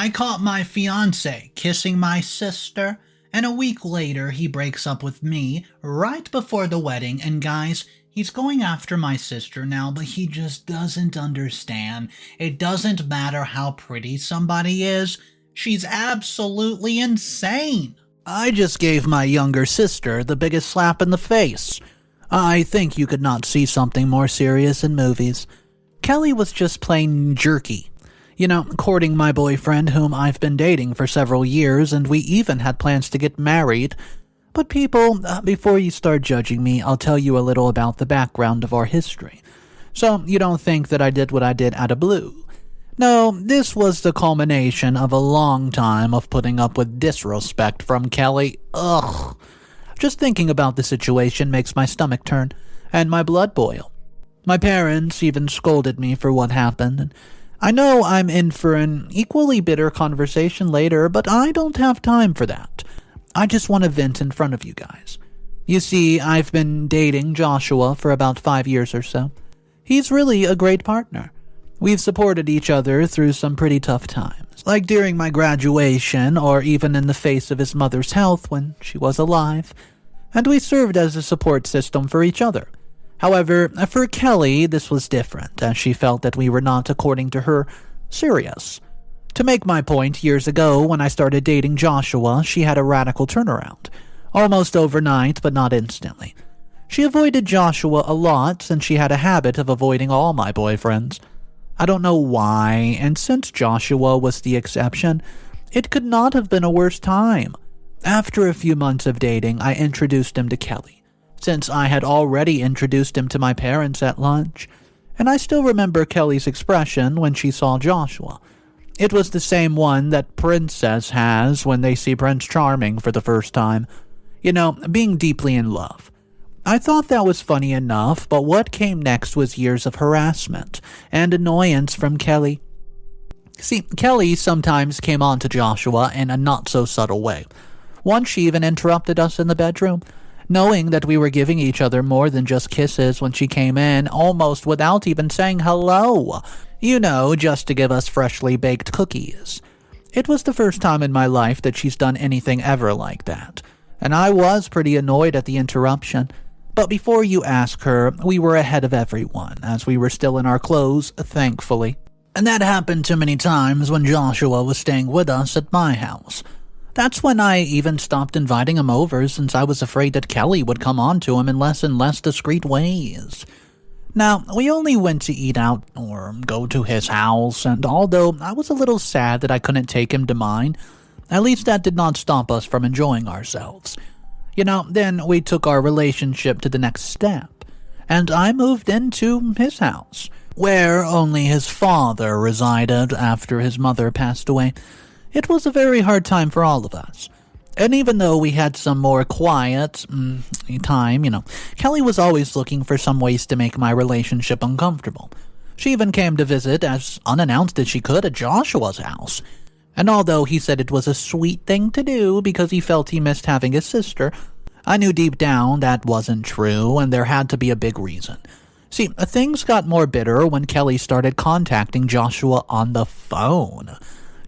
I caught my fiancé kissing my sister, and a week later he breaks up with me right before the wedding, and guys, he's going after my sister now, but he just doesn't understand. It doesn't matter how pretty somebody is, she's absolutely insane. I just gave my younger sister the biggest slap in the face. I think you could not see something more serious in movies. Kelly was just plain jerky. Courting my boyfriend whom I've been dating for several years, and we even had plans to get married. But people, before you start judging me, I'll tell you a little about the background of our history. So you don't think that I did what I did out of blue. No, this was the culmination of a long time of putting up with disrespect from Kelly. Ugh. Just thinking about the situation makes my stomach turn, and my blood boil. My parents even scolded me for what happened, and I know I'm in for an equally bitter conversation later, but I don't have time for that. I just want to vent in front of you guys. You see, I've been dating Joshua for about 5 years or so. He's really a great partner. We've supported each other through some pretty tough times, like during my graduation or even in the face of his mother's health when she was alive, and we served as a support system for each other. However, for Kelly, this was different, as she felt that we were not, according to her, serious. To make my point, years ago, when I started dating Joshua, she had a radical turnaround. Almost overnight, but not instantly. She avoided Joshua a lot, and she had a habit of avoiding all my boyfriends. I don't know why, and since Joshua was the exception, it could not have been a worse time. After a few months of dating, I introduced him to Kelly, since I had already introduced him to my parents at lunch, and I still remember Kelly's expression when she saw Joshua. It was the same one that Princess has when they see Prince Charming for the first time. Being deeply in love. I thought that was funny enough, but what came next was years of harassment and annoyance from Kelly. See, Kelly sometimes came on to Joshua in a not-so-subtle way. Once she even interrupted us in the bedroom, knowing that we were giving each other more than just kisses when she came in, almost without even saying hello. Just to give us freshly baked cookies. It was the first time in my life that she's done anything ever like that, and I was pretty annoyed at the interruption. But before you ask her, we were ahead of everyone, as we were still in our clothes, thankfully. And that happened too many times when Joshua was staying with us at my house. That's when I even stopped inviting him over, since I was afraid that Kelly would come on to him in less and less discreet ways. Now, we only went to eat out or go to his house, and although I was a little sad that I couldn't take him to mine, at least that did not stop us from enjoying ourselves. Then we took our relationship to the next step, and I moved into his house, where only his father resided after his mother passed away. It was a very hard time for all of us. And even though we had some more quiet time, Kelly was always looking for some ways to make my relationship uncomfortable. She even came to visit as unannounced as she could at Joshua's house. And although he said it was a sweet thing to do because he felt he missed having his sister, I knew deep down that wasn't true, and there had to be a big reason. See, things got more bitter when Kelly started contacting Joshua on the phone.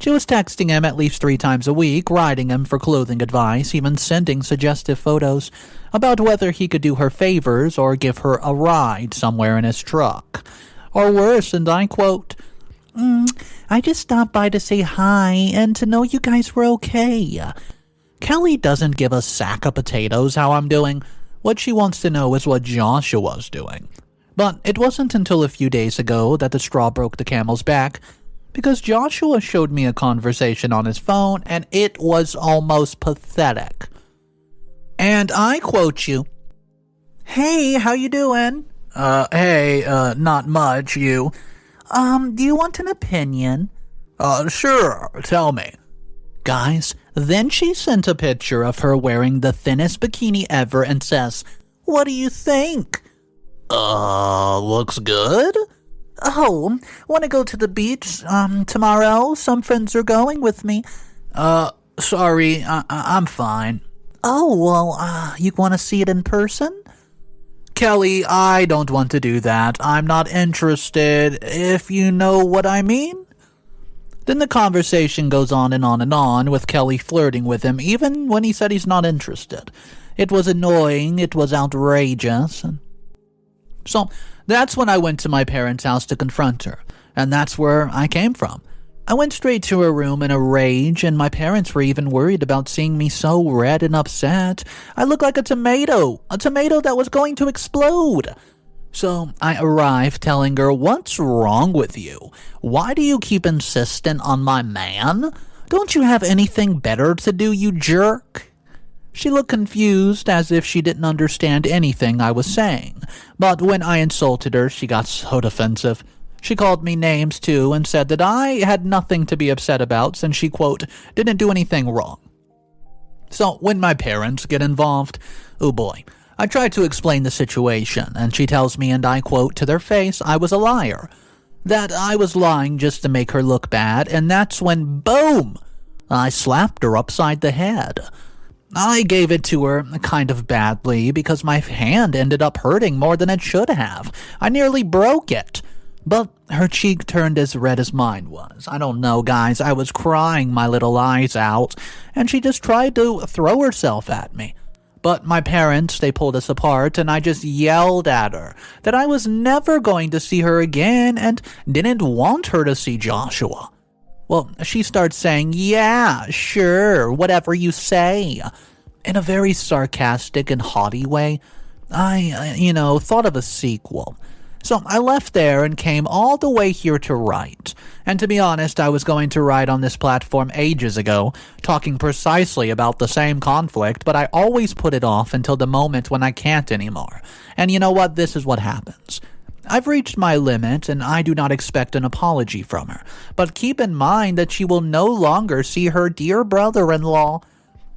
She was texting him at least 3 times a week, writing him for clothing advice, even sending suggestive photos about whether he could do her favors or give her a ride somewhere in his truck. Or worse, and I quote, I just stopped by to say hi and to know you guys were okay. Kelly doesn't give a sack of potatoes how I'm doing. What she wants to know is what Joshua's doing. But it wasn't until a few days ago that the straw broke the camel's back, because Joshua showed me a conversation on his phone, and it was almost pathetic. And I quote you, Hey, how you doing? Hey, not much, you. Do you want an opinion? Sure, tell me. Guys, then she sent a picture of her wearing the thinnest bikini ever and says, What do you think? Looks good? Oh, want to go to the beach, tomorrow? Some friends are going with me. Sorry, I'm fine. Oh, well, you want to see it in person? Kelly, I don't want to do that. I'm not interested, if you know what I mean. Then the conversation goes on and on and on, with Kelly flirting with him even when he said he's not interested. It was annoying, it was outrageous. So that's when I went to my parents' house to confront her, and that's where I came from. I went straight to her room in a rage, and my parents were even worried about seeing me so red and upset. I looked like a tomato that was going to explode. So I arrived telling her, "What's wrong with you? Why do you keep insisting on my man? Don't you have anything better to do, you jerk?" She looked confused, as if she didn't understand anything I was saying. But when I insulted her, she got so defensive. She called me names too and said that I had nothing to be upset about since she, quote, didn't do anything wrong. So when my parents get involved, oh boy, I tried to explain the situation, and she tells me, and I quote to their face, I was a liar. That I was lying just to make her look bad, and that's when, boom, I slapped her upside the head. I gave it to her kind of badly because my hand ended up hurting more than it should have. I nearly broke it. But her cheek turned as red as mine was. I don't know, guys. I was crying my little eyes out, and she just tried to throw herself at me. But my parents, they pulled us apart, and I just yelled at her that I was never going to see her again and didn't want her to see Joshua. Well, she starts saying, "Yeah, sure, whatever you say," in a very sarcastic and haughty way. I thought of a sequel. So I left there and came all the way here to write. And to be honest, I was going to write on this platform ages ago, talking precisely about the same conflict, but I always put it off until the moment when I can't anymore. And you know what? This is what happens. I've reached my limit, and I do not expect an apology from her. But keep in mind that she will no longer see her dear brother-in-law.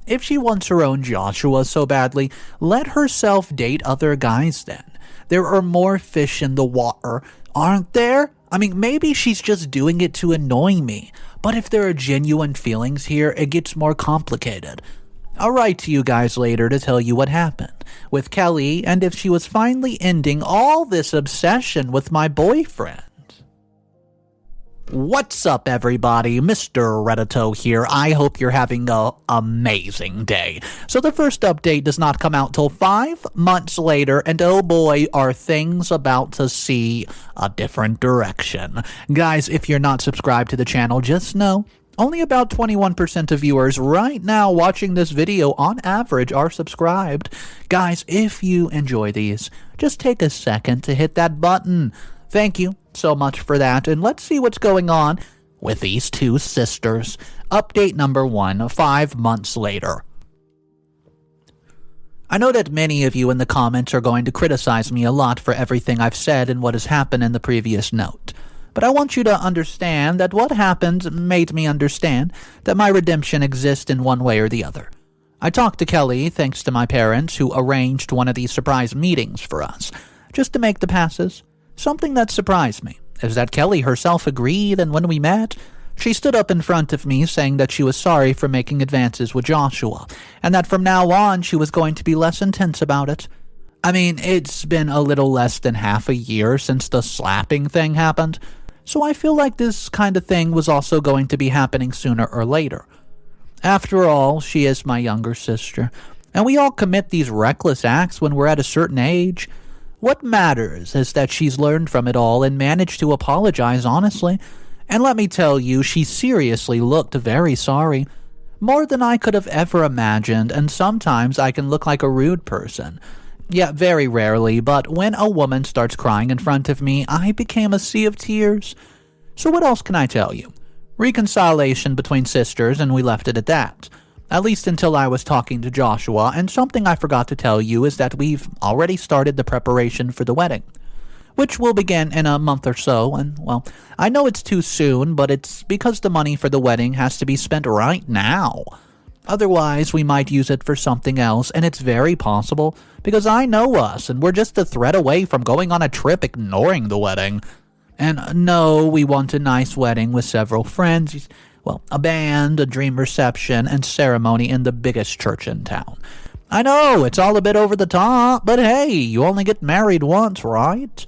If she wants her own Joshua so badly, let herself date other guys then. There are more fish in the water, aren't there? I mean, maybe she's just doing it to annoy me. But if there are genuine feelings here, it gets more complicated. I'll write to you guys later to tell you what happened with Kelly and if she was finally ending all this obsession with my boyfriend. What's up, everybody? Mr. Reddito here. I hope you're having an amazing day. So the first update does not come out till 5 months later, and oh boy, are things about to see a different direction. Guys, if you're not subscribed to the channel, just know only about 21% of viewers right now watching this video on average are subscribed. Guys, if you enjoy these, just take a second to hit that button. Thank you so much for that, and let's see what's going on with these two sisters. Update number 1, 5 months later. I know that many of you in the comments are going to criticize me a lot for everything I've said and what has happened in the previous note. But I want you to understand that what happened made me understand that my redemption exists in one way or the other. I talked to Kelly thanks to my parents, who arranged one of these surprise meetings for us, just to make the passes. Something that surprised me is that Kelly herself agreed, and when we met, she stood up in front of me saying that she was sorry for making advances with Joshua, and that from now on she was going to be less intense about it. I mean, it's been a little less than half a year since the slapping thing happened, so I feel like this kind of thing was also going to be happening sooner or later. After all, she is my younger sister, and we all commit these reckless acts when we're at a certain age. What matters is that she's learned from it all and managed to apologize honestly. And let me tell you, she seriously looked very sorry. More than I could have ever imagined, and sometimes I can look like a rude person. Yeah, very rarely, but when a woman starts crying in front of me, I became a sea of tears. So what else can I tell you? Reconciliation between sisters, and we left it at that. At least until I was talking to Joshua, and something I forgot to tell you is that we've already started the preparation for the wedding, which will begin in a month or so, and, well, I know it's too soon, but it's because the money for the wedding has to be spent right now. Otherwise, we might use it for something else, and it's very possible, because I know us, and we're just a thread away from going on a trip ignoring the wedding. And no, we want a nice wedding with several friends. Well, a band, a dream reception, and ceremony in the biggest church in town. I know, it's all a bit over the top, but hey, you only get married once, right?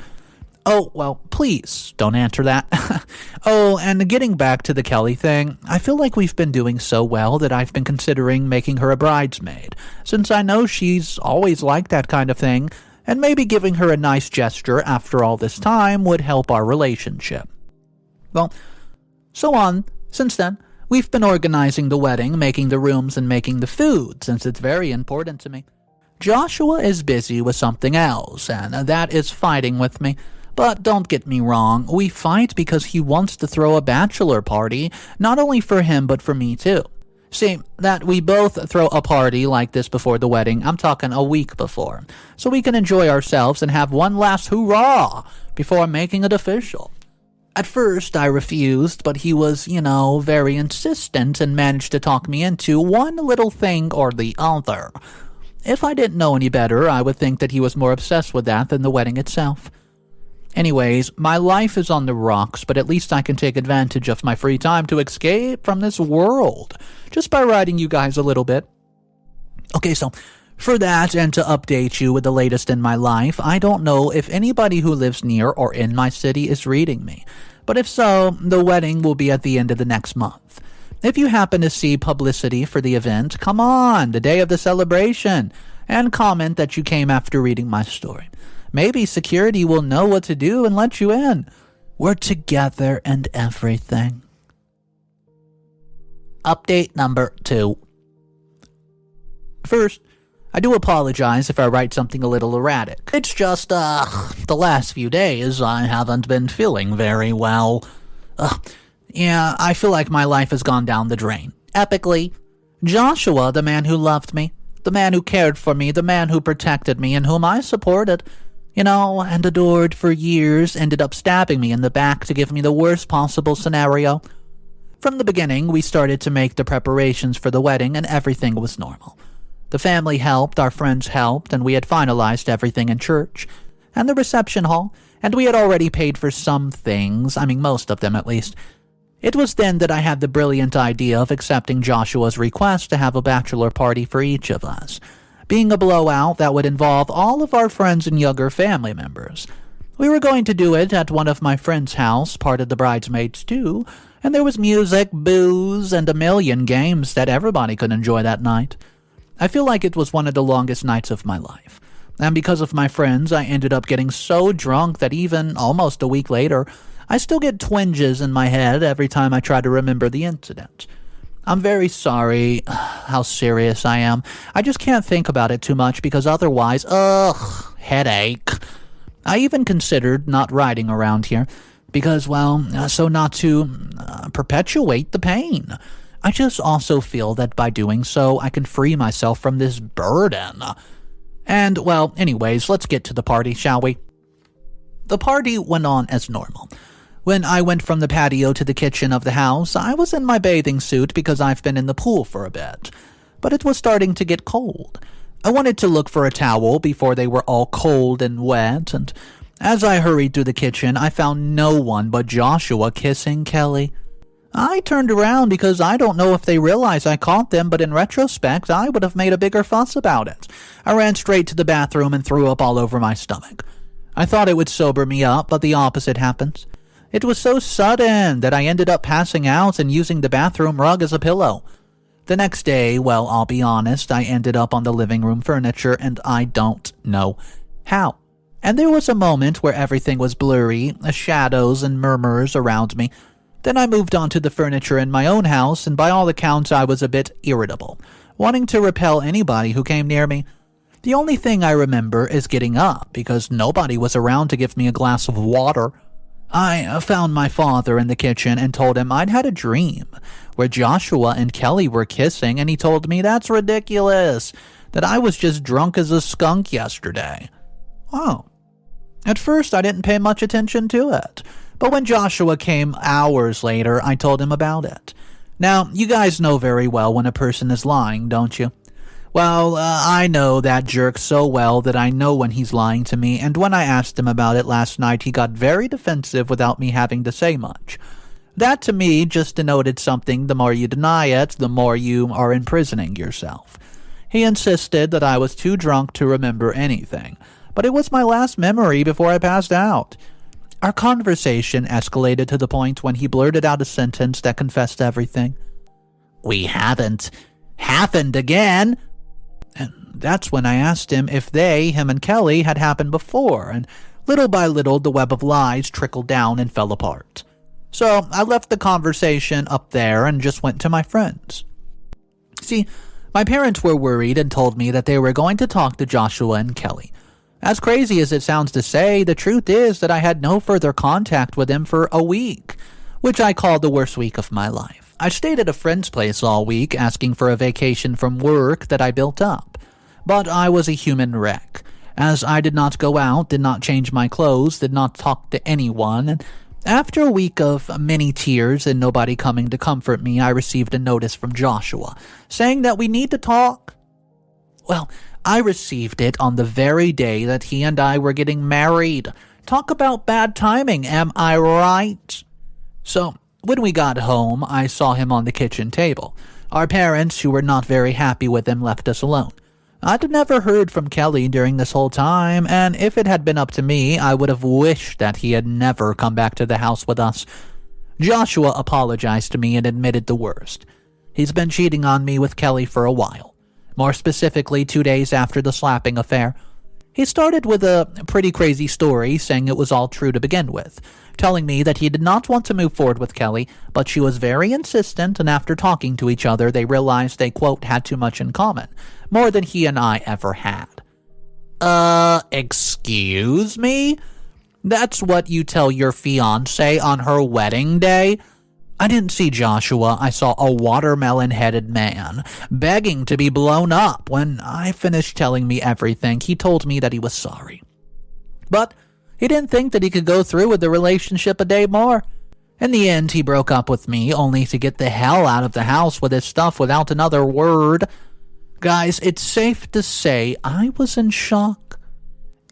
Oh, well, please don't answer that. Oh, and getting back to the Kelly thing, I feel like we've been doing so well that I've been considering making her a bridesmaid, since I know she's always liked that kind of thing, and maybe giving her a nice gesture after all this time would help our relationship. Well, since then, we've been organizing the wedding, making the rooms, and making the food, since it's very important to me. Joshua is busy with something else, and that is fighting with me. But don't get me wrong, we fight because he wants to throw a bachelor party, not only for him but for me too. See, that we both throw a party like this before the wedding, I'm talking a week before, so we can enjoy ourselves and have one last hoorah before making it official. At first, I refused, but he was, very insistent and managed to talk me into one little thing or the other. If I didn't know any better, I would think that he was more obsessed with that than the wedding itself. Anyways, my life is on the rocks, but at least I can take advantage of my free time to escape from this world, just by writing you guys a little bit. Okay, so for that and to update you with the latest in my life, I don't know if anybody who lives near or in my city is reading me, but if so, the wedding will be at the end of the next month. If you happen to see publicity for the event, come on, the day of the celebration, and comment that you came after reading my story. Maybe security will know what to do and let you in. We're together and everything. Update number 2. First, I do apologize if I write something a little erratic. It's just, the last few days I haven't been feeling very well. Yeah, I feel like my life has gone down the drain. Epically. Joshua, the man who loved me, the man who cared for me, the man who protected me and whom I supported, and adored for years, ended up stabbing me in the back to give me the worst possible scenario. From the beginning, we started to make the preparations for the wedding and everything was normal. The family helped, our friends helped, and we had finalized everything in church and the reception hall, and we had already paid for some things, most of them at least. It was then that I had the brilliant idea of accepting Joshua's request to have a bachelor party for each of us, being a blowout that would involve all of our friends and younger family members. We were going to do it at one of my friend's house, part of the bridesmaids too, and there was music, booze, and a million games that everybody could enjoy that night. I feel like it was one of the longest nights of my life, and because of my friends, I ended up getting so drunk that even almost a week later, I still get twinges in my head every time I try to remember the incident. I'm very sorry how serious I am. I just can't think about it too much because otherwise, headache. I even considered not riding around here because, so not to perpetuate the pain. I just also feel that by doing so, I can free myself from this burden. And, anyways, let's get to the party, shall we? The party went on as normal. When I went from the patio to the kitchen of the house, I was in my bathing suit because I've been in the pool for a bit. But it was starting to get cold. I wanted to look for a towel before they were all cold and wet, and as I hurried through the kitchen, I found no one but Joshua kissing Kelly. I turned around because I don't know if they realize I caught them, but in retrospect, I would have made a bigger fuss about it. I ran straight to the bathroom and threw up all over my stomach. I thought it would sober me up, but the opposite happened. It was so sudden that I ended up passing out and using the bathroom rug as a pillow. The next day, I'll be honest, I ended up on the living room furniture and I don't know how. And there was a moment where everything was blurry, shadows and murmurs around me. Then I moved on to the furniture in my own house, and by all accounts I was a bit irritable, wanting to repel anybody who came near me. The only thing I remember is getting up because nobody was around to give me a glass of water. I found my father in the kitchen and told him I'd had a dream where Joshua and Kelly were kissing, and he told me that's ridiculous, that I was just drunk as a skunk yesterday. Oh. At first, I didn't pay much attention to it, but when Joshua came hours later, I told him about it. Now, you guys know very well when a person is lying, don't you? I know that jerk so well that I know when he's lying to me, and when I asked him about it last night, he got very defensive without me having to say much. That to me just denoted something: the more you deny it, the more you are imprisoning yourself. He insisted that I was too drunk to remember anything, but it was my last memory before I passed out. Our conversation escalated to the point when he blurted out a sentence that confessed everything. "We haven't happened again." And that's when I asked him if him and Kelly had happened before, and little by little the web of lies trickled down and fell apart. So I left the conversation up there and just went to my friends. See, my parents were worried and told me that they were going to talk to Joshua and Kelly. As crazy as it sounds to say, the truth is that I had no further contact with them for a week, which I call the worst week of my life. I stayed at a friend's place all week asking for a vacation from work that I built up. But I was a human wreck, as I did not go out, did not change my clothes, did not talk to anyone, and after a week of many tears and nobody coming to comfort me, I received a notice from Joshua saying that we need to talk. Well, I received it on the very day that he and I were getting married. Talk about bad timing, am I right? So, when we got home, I saw him on the kitchen table. Our parents, who were not very happy with him, left us alone. I'd never heard from Kelly during this whole time, and if it had been up to me, I would have wished that he had never come back to the house with us. Joshua apologized to me and admitted the worst. He's been cheating on me with Kelly for a while. More specifically, 2 days after the slapping affair. He started with a pretty crazy story, saying it was all true to begin with, telling me that he did not want to move forward with Kelly, but she was very insistent, and after talking to each other, they realized they, quote, had too much in common, more than he and I ever had. Excuse me? That's what you tell your fiancé on her wedding day? I didn't see Joshua. I saw a watermelon-headed man begging to be blown up. When I finished telling me everything, he told me that he was sorry. But he didn't think that he could go through with the relationship a day more. In the end, he broke up with me, only to get the hell out of the house with his stuff without another word. Guys, it's safe to say I was in shock.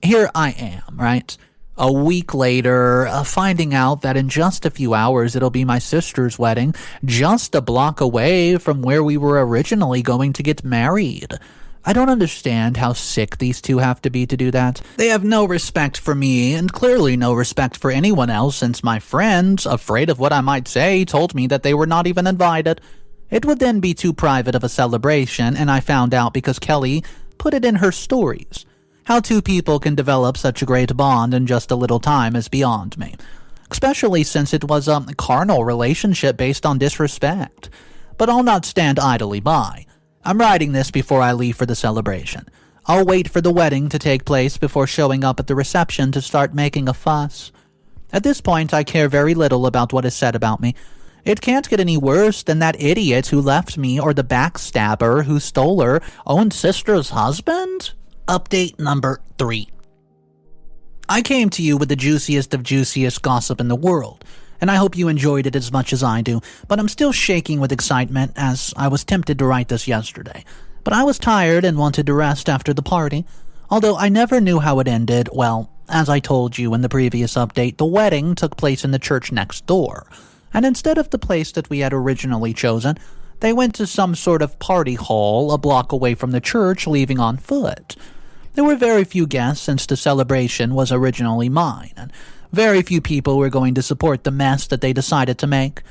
Here I am, right? A week later, finding out that in just a few hours it'll be my sister's wedding, just a block away from where we were originally going to get married. I don't understand how sick these two have to be to do that. They have no respect for me, and clearly no respect for anyone else, since my friends, afraid of what I might say, told me that they were not even invited. It would then be too private of a celebration, and I found out because Kelly put it in her stories. How two people can develop such a great bond in just a little time is beyond me, especially since it was a carnal relationship based on disrespect. But I'll not stand idly by. I'm writing this before I leave for the celebration. I'll wait for the wedding to take place before showing up at the reception to start making a fuss. At this point, I care very little about what is said about me. It can't get any worse than that idiot who left me or the backstabber who stole her own sister's husband? Update number 3. I came to you with the juiciest of juiciest gossip in the world, and I hope you enjoyed it as much as I do, but I'm still shaking with excitement as I was tempted to write this yesterday. But I was tired and wanted to rest after the party. Although I never knew how it ended, well, as I told you in the previous update, the wedding took place in the church next door, and instead of the place that we had originally chosen, they went to some sort of party hall a block away from the church, leaving on foot. There were very few guests since the celebration was originally mine, and very few people were going to support the mess that they decided to make.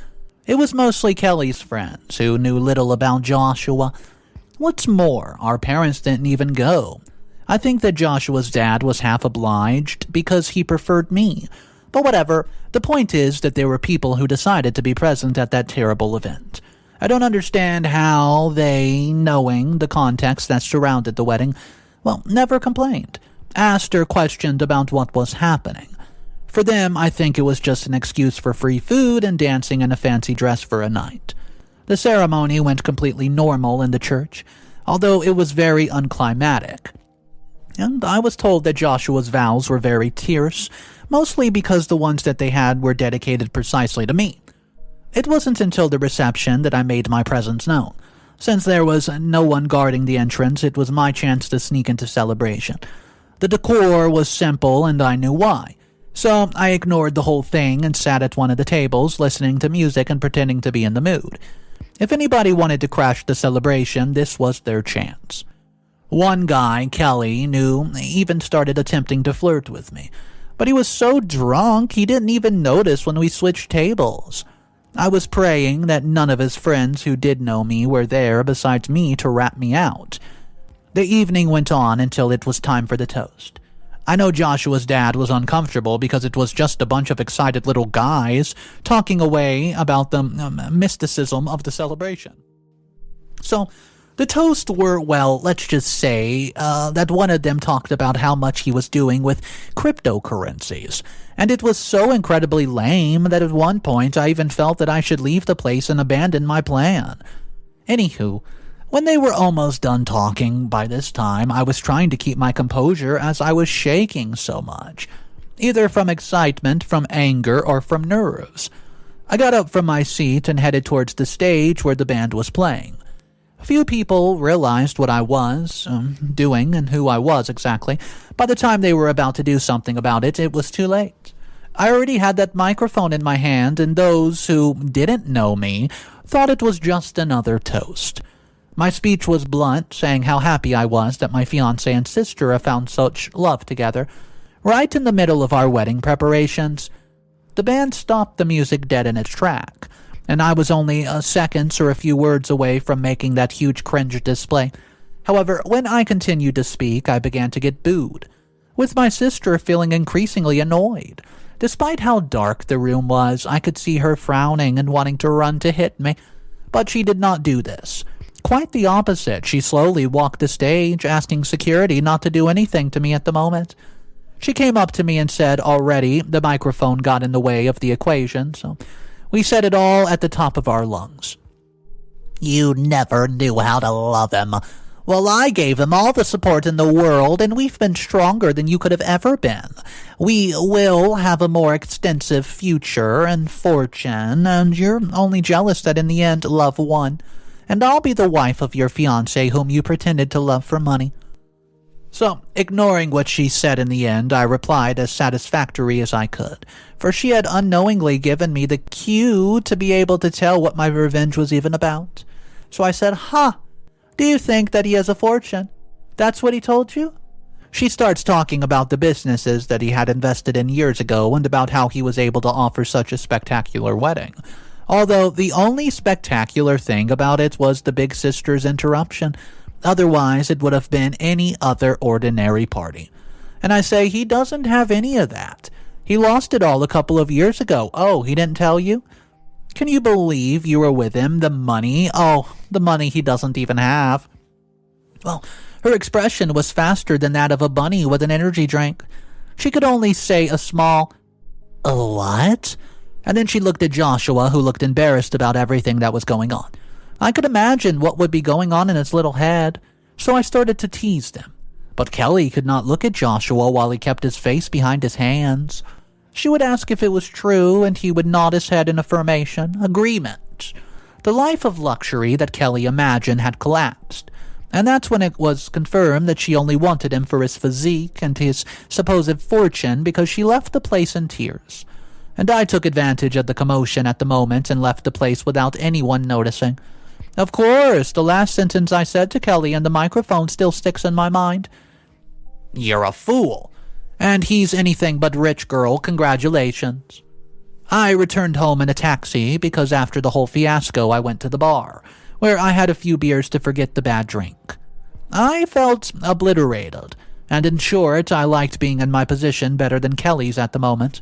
It was mostly Kelly's friends, who knew little about Joshua. What's more, our parents didn't even go. I think that Joshua's dad was half obliged because he preferred me. But whatever, the point is that there were people who decided to be present at that terrible event. I don't understand how they, knowing the context that surrounded the wedding, never complained, asked or questioned about what was happening. For them, I think it was just an excuse for free food and dancing in a fancy dress for a night. The ceremony went completely normal in the church, although it was very unclimactic. And I was told that Joshua's vows were very terse, mostly because the ones that they had were dedicated precisely to me. It wasn't until the reception that I made my presence known. Since there was no one guarding the entrance, it was my chance to sneak into celebration. The decor was simple, and I knew why. So I ignored the whole thing and sat at one of the tables, listening to music and pretending to be in the mood. If anybody wanted to crash the celebration, this was their chance. One guy, Kelly, even started attempting to flirt with me. But he was so drunk he didn't even notice when we switched tables. I was praying that none of his friends who did know me were there besides me to rat me out. The evening went on until it was time for the toast. I know Joshua's dad was uncomfortable because it was just a bunch of excited little guys talking away about the mysticism of the celebration. So, the toasts were, well, let's just say that one of them talked about how much he was doing with cryptocurrencies. And it was so incredibly lame that at one point I even felt that I should leave the place and abandon my plan. Anywho, when they were almost done talking by this time, I was trying to keep my composure as I was shaking so much, either from excitement, from anger, or from nerves. I got up from my seat and headed towards the stage where the band was playing. Few people realized what I was doing and who I was exactly. By the time they were about to do something about it, it was too late. I already had that microphone in my hand, and those who didn't know me thought it was just another toast. My speech was blunt, saying how happy I was that my fiancé and sister have found such love together. Right in the middle of our wedding preparations, the band stopped the music dead in its track, and I was only seconds or a few words away from making that huge cringe display. However, when I continued to speak, I began to get booed, with my sister feeling increasingly annoyed. Despite how dark the room was, I could see her frowning and wanting to run to hit me, but she did not do this. Quite the opposite, she slowly walked the stage, asking security not to do anything to me at the moment. She came up to me and said already the microphone got in the way of the equation, so we said it all at the top of our lungs. "You never knew how to love him. Well, I gave him all the support in the world, and we've been stronger than you could have ever been. We will have a more extensive future and fortune, and you're only jealous that in the end love won. And I'll be the wife of your fiancé whom you pretended to love for money." So, ignoring what she said in the end, I replied as satisfactory as I could, for she had unknowingly given me the cue to be able to tell what my revenge was even about. So I said, do you think that he has a fortune? That's what he told you? She starts talking about the businesses that he had invested in years ago and about how he was able to offer such a spectacular wedding. Although the only spectacular thing about it was the big sister's interruption. Otherwise, it would have been any other ordinary party. And I say he doesn't have any of that. He lost it all a couple of years ago. Oh, he didn't tell you? Can you believe you were with him? The money? Oh, the money he doesn't even have. Well, her expression was faster than that of a bunny with an energy drink. She could only say a small, "What?" And then she looked at Joshua, who looked embarrassed about everything that was going on. I could imagine what would be going on in his little head, so I started to tease them. But Kelly could not look at Joshua while he kept his face behind his hands. She would ask if it was true, and he would nod his head in affirmation. Agreement. The life of luxury that Kelly imagined had collapsed, and that's when it was confirmed that she only wanted him for his physique and his supposed fortune because she left the place in tears. And I took advantage of the commotion at the moment and left the place without anyone noticing. Of course, the last sentence I said to Kelly and the microphone still sticks in my mind. "You're a fool. And he's anything but rich, girl. Congratulations." I returned home in a taxi because after the whole fiasco I went to the bar, where I had a few beers to forget the bad drink. I felt obliterated, and in short, I liked being in my position better than Kelly's at the moment.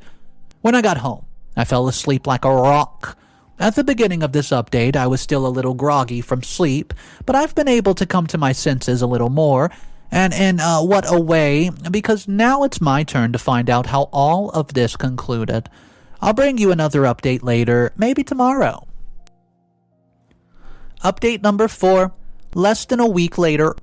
When I got home, I fell asleep like a rock. At the beginning of this update, I was still a little groggy from sleep, but I've been able to come to my senses a little more, and in what a way, because now it's my turn to find out how all of this concluded. I'll bring you another update later, maybe tomorrow. Update number 4, less than a week later.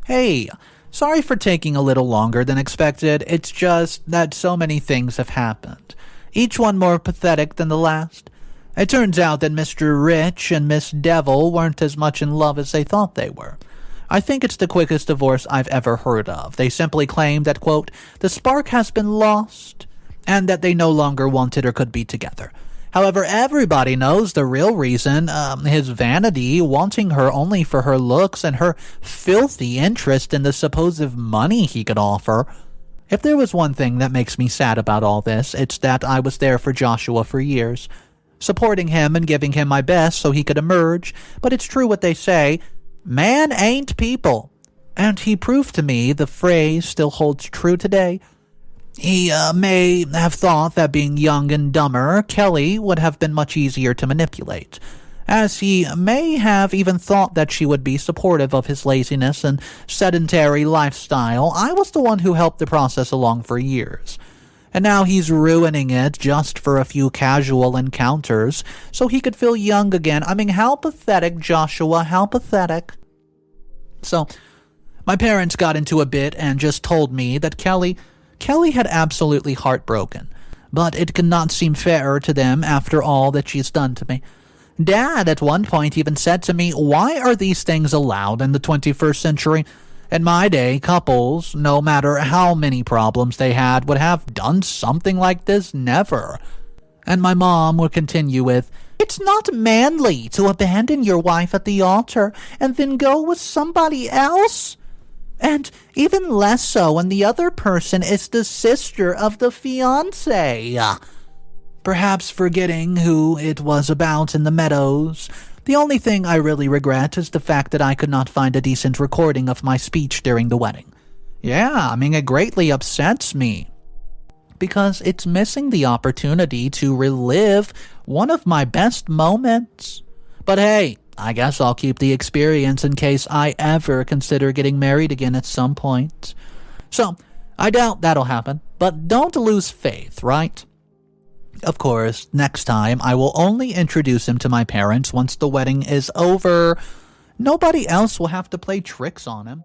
Hey, sorry for taking a little longer than expected. It's just that so many things have happened, each one more pathetic than the last. It turns out that Mr. Rich and Miss Devil weren't as much in love as they thought they were. I think it's the quickest divorce I've ever heard of. They simply claim that, quote, the spark has been lost, and that they no longer wanted or could be together. However, everybody knows the real reason, his vanity, wanting her only for her looks, and her filthy interest in the supposed money he could offer. If there was one thing that makes me sad about all this, it's that I was there for Joshua for years, supporting him and giving him my best so he could emerge, but it's true what they say, man ain't people. And he proved to me the phrase still holds true today. He may have thought that being young and dumber, Kelly would have been much easier to manipulate, as he may have even thought that she would be supportive of his laziness and sedentary lifestyle. I was the one who helped the process along for years. And now he's ruining it just for a few casual encounters so he could feel young again. I mean, how pathetic, Joshua, how pathetic. So, my parents got into a bit and just told me that Kelly had absolutely heartbroken, but it could not seem fair to them after all that she's done to me. Dad at one point even said to me, why are these things allowed in the 21st century? In my day, couples, no matter how many problems they had, would have done something like this never. And my mom would continue with, it's not manly to abandon your wife at the altar and then go with somebody else. And even less so when the other person is the sister of the fiancé. Perhaps forgetting who it was about in the meadows. The only thing I really regret is the fact that I could not find a decent recording of my speech during the wedding. Yeah, I mean, it greatly upsets me, because it's missing the opportunity to relive one of my best moments. But hey, I guess I'll keep the experience in case I ever consider getting married again at some point. So, I doubt that'll happen, but don't lose faith, right? Of course, next time I will only introduce him to my parents once the wedding is over. Nobody else will have to play tricks on him.